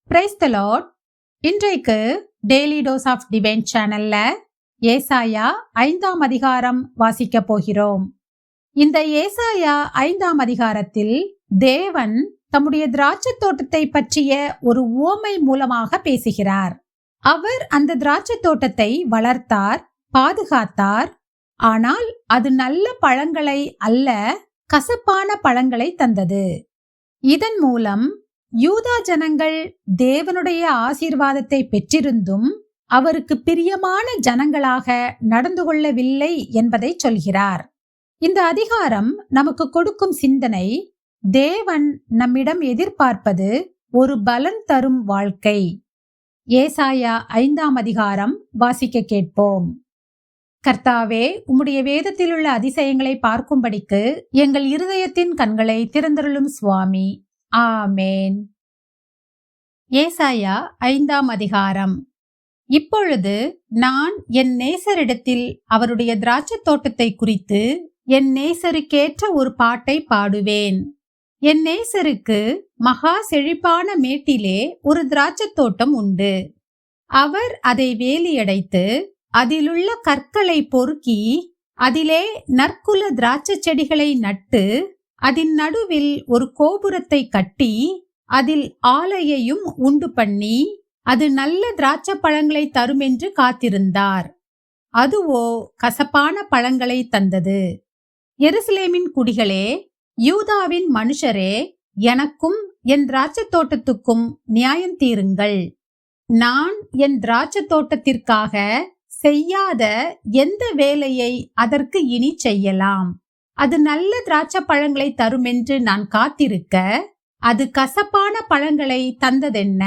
Praise the Lord. இன்றைக்கு daily dose of divine சேனல்ல ஏசாயா 5ஆம் அதிகாரம் வாசிக்க போகிறோம். இந்த ஏசாயா 5ஆம் அதிகாரத்தில் தேவன் தம்முடைய திராட்சை தோட்டத்தை பற்றிய ஒரு உவமை மூலமாக பேசுகிறார். அவர் அந்த திராட்சை தோட்டத்தை வளர்த்தார், பாதுகாத்தார். ஆனால் அது நல்ல பழங்களை அல்ல, கசப்பான பழங்களை தந்தது. இதன் மூலம் யூதா ஜனங்கள் தேவனுடைய ஆசீர்வாதத்தை பெற்றிருந்தும் அவருக்கு பிரியமான ஜனங்களாக நடந்து கொள்ளவில்லை என்பதை சொல்கிறார். இந்த அதிகாரம் நமக்கு கொடுக்கும் சிந்தனை, தேவன் நம்மிடம் எதிர்பார்ப்பது ஒரு பலன் தரும் வாழ்க்கை. ஏசாயா 5ஆம் அதிகாரம் வாசிக்க கேட்போம். கர்த்தாவே, உம்முடைய வேதத்தில் உள்ள அதிசயங்களை பார்க்கும்படிக்கு எங்கள் இருதயத்தின் கண்களை திறந்தருளும் சுவாமி. ஆமேன். ஏசாயா 5ஆம் அதிகாரம். இப்பொழுது நான் என் நேசரிடத்தில் அவருடைய திராட்சை தோட்டத்தை குறித்து என் நேசருக்கேற்ற ஒரு பாட்டை பாடுவேன். என் நேசருக்கு மகா செழிப்பான மேட்டிலே ஒரு திராட்சை தோட்டம் உண்டு. அவர் அதை வேலியடைத்து அதிலுள்ள கற்களை பொறுக்கி அதிலே நற்குல திராட்சை செடிகளை நட்டு அதன் நடுவில் ஒரு கோபுரத்தை கட்டி அதில் ஆலையையும் உண்டு பண்ணி அது நல்ல திராட்சை பழங்களை தரும் என்று காத்திருந்தார். அதுவோ கசப்பான பழங்களை தந்தது. எருசலேமின் குடிகளே, யூதாவின் மனுஷரே, எனக்கும் என் திராட்சை தோட்டத்துக்கும் நியாயம் தீருங்கள். நான் என் திராட்சை தோட்டத்திற்காக செய்யாத எந்த வேலையை அதற்கு இனி செய்யலாம்? அது நல்ல திராட்சை பழங்களை தருமென்று நான் காத்திருக்க அது கசப்பான பழங்களை தந்ததென்ன?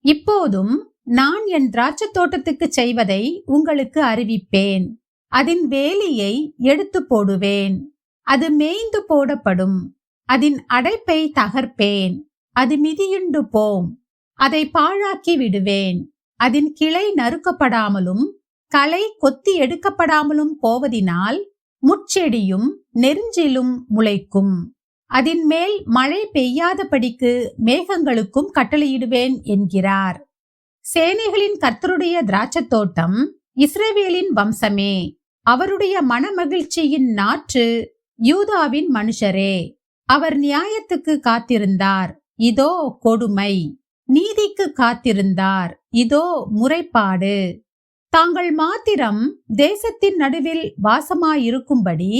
இப்போதும் நான் என் திராட்சை தோட்டத்துக்கு செய்வதை உங்களுக்கு அறிவிப்பேன். அதன் வேலியை எடுத்து போடுவேன், அது மேய்ந்து போடப்படும். அதன் அடைப்பை தகர்ப்பேன், அது மிதியுண்டு போம். அதை பாழாக்கி விடுவேன். அதன் கிளை நறுக்கப்படாமலும் களை கொத்தி எடுக்கப்படாமலும் போவதினால் முட்செடியும் நெருஞ்சிலும் முளைக்கும். அதன் மேல் மழை பெய்யாதபடிக்கு மேகங்களுக்கும் கட்டளையிடுவேன் என்கிறார். சேனைகளின் கர்த்தருடைய திராட்சை தோட்டம் இஸ்ரவேலின் வம்சமே, அவருடைய மனமகிழ்ச்சியின் நாற்று யூதாவின் மனுஷரே. அவர் நியாயத்துக்கு காத்திருந்தார், இதோ கொடுமை. நீதிக்கு காத்திருந்தார், இதோ முறைப்பாடு. தாங்கள் மாத்திரம் தேசத்தின் நடுவில் வாசமாயிருக்கும்படி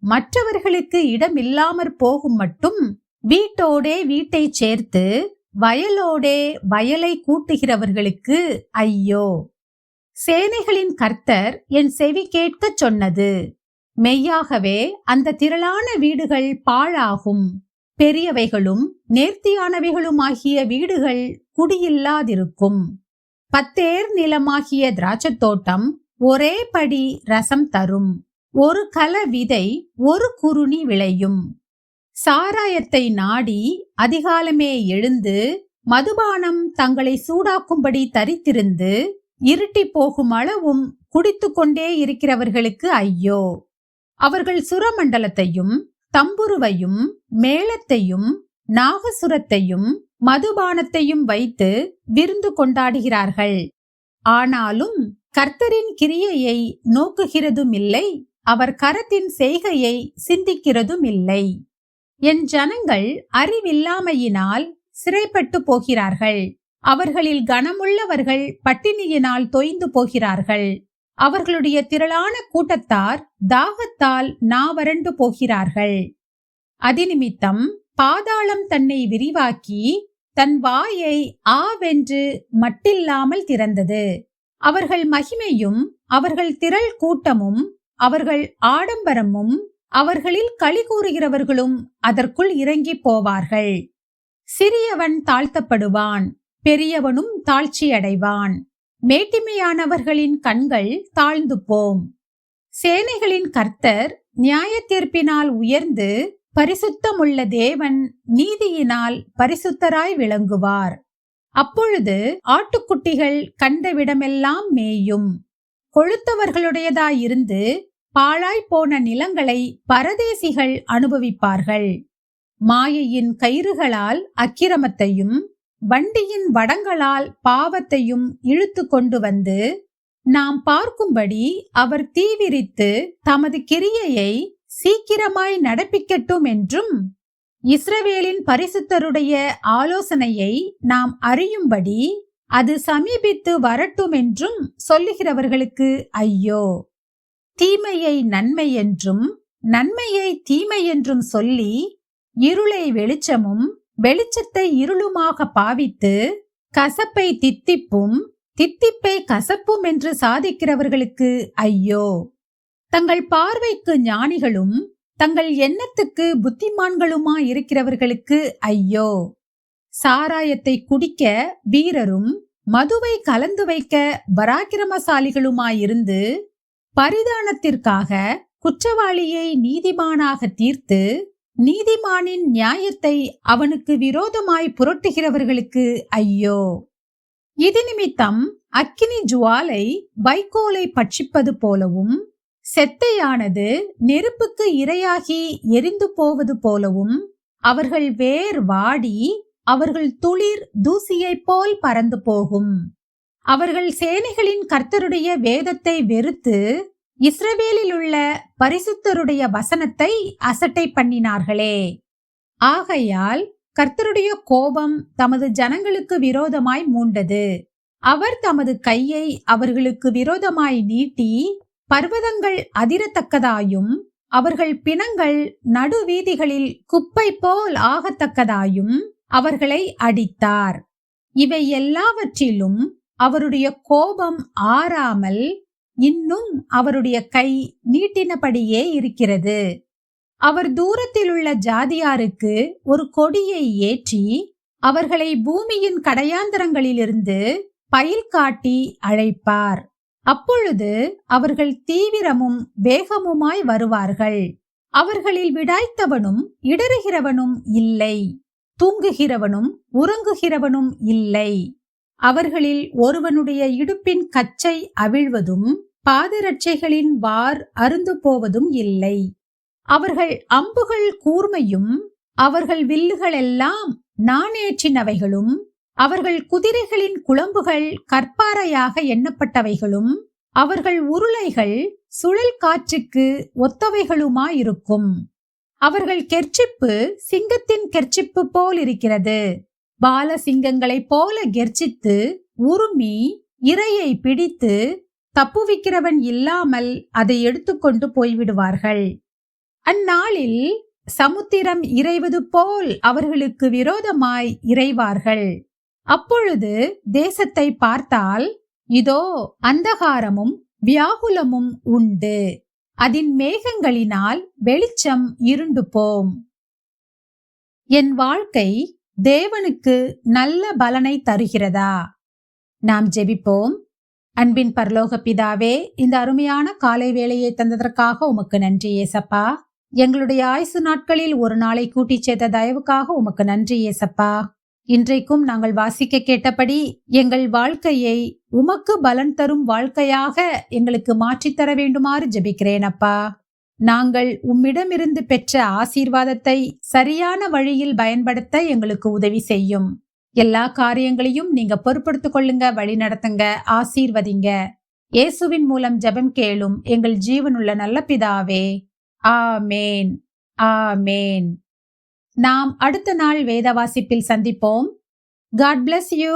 மற்றவர்களுக்கு இடமில்லாமற் போகும் மட்டும் வீட்டோடே வீட்டை சேர்த்து வயலோடே வயலை கூட்டுகிறவர்களுக்கு ஐயோ. சேனைகளின் கர்த்தர் என் செவி கேட்கச் சொன்னது, மெய்யாகவே அந்த திரளான வீடுகள் பாழாகும். பெரியவைகளும் நேர்த்தியானவைகளுமாகிய வீடுகள் குடியில்லாதிருக்கும். 10 ஏர் நிலமாகிய திராட்சை தோட்டம் ஒரே படி ரசம் தரும். ஒரு கல விதை ஒரு குறுணி விளையும். சாராயத்தை நாடி அதிகாலமே எழுந்து மதுபானம் தங்களை சூடாக்கும்படி தரித்திருந்து இருட்டி போகும் அளவும் குடித்து கொண்டே இருக்கிறவர்களுக்கு ஐயோ. அவர்கள் சுரமண்டலத்தையும் தம்புருவையும் மேளத்தையும் நாகசுரத்தையும் மதுபானத்தையும் வைத்து விருந்து கொண்டாடுகிறார்கள். ஆனாலும் கர்த்தரின் கிரியையை நோக்குகிறதுமில்லை, அவர் கரத்தின் செய்கையை சிந்திக்கிறதும் இல்லை. என் ஜனங்கள் அறிவில்லாமையினால் சிறைப்பட்டு போகிறார்கள். அவர்களில் கனமுள்ளவர்கள் பட்டினியினால் தொய்ந்து போகிறார்கள். அவர்களுடைய திரளான கூட்டத்தார் தாகத்தால் நாவறண்டு போகிறார்கள். அதிநிமித்தம் பாதாளம் தன்னை விரிவாக்கி தன் வாயை ஆவென்று மட்டில்லாமல் திறந்தது. அவர்கள் மகிமையும் அவர்கள் திரள் கூட்டமும் அவர்கள் ஆடம்பரமும் அவர்களில் களி கூறுகிறவர்களும் அதற்குள் இறங்கி போவார்கள். சிறியவன் தாழ்த்தப்படுவான், பெரியவனும் தாழ்ச்சி அடைவான். மேட்டிமையானவர்களின் கண்கள் தாழ்ந்து போம். சேனைகளின் கர்த்தர் நியாய தீர்ப்பினால் உயர்ந்து பரிசுத்தமுள்ள தேவன் நீதியினால் பரிசுத்தராய் விளங்குவார். அப்பொழுது ஆட்டுக்குட்டிகள் கண்டவிடமெல்லாம் மேயும். கொழுத்தவர்களுடையதாயிருந்து பாழாய் போன நிலங்களை பரதேசிகள் அனுபவிப்பார்கள். மாயையின் கயிறுகளால் அக்கிரமத்தையும் வண்டியின் வடங்களால் பாவத்தையும் இழுத்து கொண்டு வந்து நாம் பார்க்கும்படி அவர் தீவிரித்து தமது கிரியையை சீக்கிரமாய் நடப்பிக்கட்டும் என்றும், இஸ்ரவேலின் பரிசுத்தருடைய ஆலோசனையை நாம் அறியும்படி அது சமீபித்து வரட்டும் என்றும் சொல்லுகிறவர்களுக்கு ஐயோ. தீமையை நன்மை என்றும் நன்மையை தீமை என்றும் சொல்லி இருளை வெளிச்சமும் வெளிச்சத்தை இருளுமாக பாவித்து கசப்பை தித்திப்பும் தித்திப்பை கசப்பும் என்று சாதிக்கிறவர்களுக்கு ஐயோ. தங்கள் பார்வைக்கு ஞானிகளும் தங்கள் எண்ணத்துக்கு புத்திமான்களுமாயிருக்கிறவர்களுக்கு ஐயோ. சாராயத்தை குடிக்க வீரரும் மதுவை கலந்து வைக்க பராக்கிரமசாலிகளுமாயிருந்து பரிதானத்திற்காக குற்றவாளியை நீதிமானாக தீர்த்து நீதிமானின் நியாயத்தை அவனுக்கு விரோதமாய் புரட்டுகிறவர்களுக்கு ஐயோ. இது நிமித்தம் அக்கினி ஜுவாலை வைக்கோலை பட்சிப்பது போலவும் செத்தையானது நெருப்புக்கு இரையாகி எரிந்து போவது போலவும் அவர்கள் வேர் வாடி அவர்கள் துளிர் தூசியைப் போல் பறந்து போகும். அவர்கள் சேனைகளின் கர்த்தருடைய வேதத்தை வெறுத்து இஸ்ரவேலில் உள்ள பரிசுத்தருடைய வசனத்தை அசட்டை பண்ணினார்களே. ஆகையால் கர்த்தருடைய கோபம் தமது ஜனங்களுக்கு விரோதமாய் மூண்டது. அவர் தமது கையை அவர்களுக்கு விரோதமாய் நீட்டி பர்வதங்கள் அதிரத்தக்கதாயும் அவர்கள் பிணங்கள் நடுவீதிகளில் குப்பை போல் ஆகத்தக்கதாயும் அவர்களை அடித்தார். இவை எல்லாவற்றிலும் அவருடைய கோபம் ஆறாமல் இன்னும் அவருடைய கை நீட்டினபடியே இருக்கிறது. அவர் தூரத்தில் உள்ள ஜாதியாருக்கு ஒரு கொடியை ஏற்றி அவர்களை பூமியின் கடையாந்தரங்களிலிருந்து பயில் காட்டி அழைப்பார். அப்பொழுது அவர்கள் தீவிரமும் வேகமுமாய் வருவார்கள். அவர்களில் விடாய்த்தவனும் இடறுகிறவனும் இல்லை, தூங்குகிறவனும் உறங்குகிறவனும் இல்லை. அவர்களில் ஒருவனுடைய இடுப்பின் கச்சை அவிழ்வதும் பாதரட்சைகளின் வார் அருந்து போவதும் இல்லை. அவர்கள் அம்புகள் கூர்மையும் அவர்கள் வில்லுகள் எல்லாம் நாணேற்றினவைகளும் அவர்கள் குதிரைகளின் குளம்புகள் கற்பாறையாக எண்ணப்பட்டவைகளும் அவர்கள் உருளைகள் சுழல் காற்றுக்கு ஒத்தவைகளுமாயிருக்கும். அவர்கள் கெர்ச்சிப்பு சிங்கத்தின் கெர்ச்சிப்பு போல் இருக்கிறது. பால சிங்கங்களைப் போல கெர்ச்சித்து உருமி இரையை பிடித்து தப்புவிக்கிறவன் இல்லாமல் அதை எடுத்துக்கொண்டு போய்விடுவார்கள். அந்நாளில் சமுத்திரம் இறைவது போல் அவர்களுக்கு விரோதமாய் இறைவார்கள். அப்பொழுது தேசத்தை பார்த்தால் இதோ அந்தகாரமும் வியாகுலமும் உண்டு. அதின் மேகங்களினால் வெளிச்சம் இருண்டு போம். என் வாழ்க்கை தேவனுக்கு நல்ல பலனை தருகிறதா? நாம் ஜெபிப்போம். அன்பின் பரலோக பிதாவே, இந்த அருமையான காலை வேளையை தந்ததற்காக உமக்கு நன்றி ஏசப்பா. எங்களுடைய ஆயுசு நாட்களில் ஒரு நாளை கூட்டி சேர்த்த தயவுக்காக உமக்கு நன்றி ஏசப்பா. இன்றைக்கும் நாங்கள் வாசிக்க கேட்டபடி எங்கள் வாழ்க்கையை உமக்கு பலன் தரும் வாழ்க்கையாக எங்களுக்கு மாற்றித்தர வேண்டுமாறு ஜெபிக்கிறேன் அப்பா. நாங்கள் உம்மிடமிருந்து பெற்ற ஆசீர்வாதத்தை சரியான வழியில் பயன்படுத்த எங்களுக்கு உதவி செய்யும். எல்லா காரியங்களையும் நீங்க பொறுப்படுத்திக் கொள்ளுங்க, வழி நடத்துங்க, ஆசீர்வதிங்க. இயேசுவின் மூலம் ஜெபம் கேளும் எங்கள் ஜீவனுள்ள நல்ல பிதாவே. ஆமேன், ஆமேன். நாம் அடுத்த நாள் வேத வாசிப்பில் சந்திப்போம். God bless you.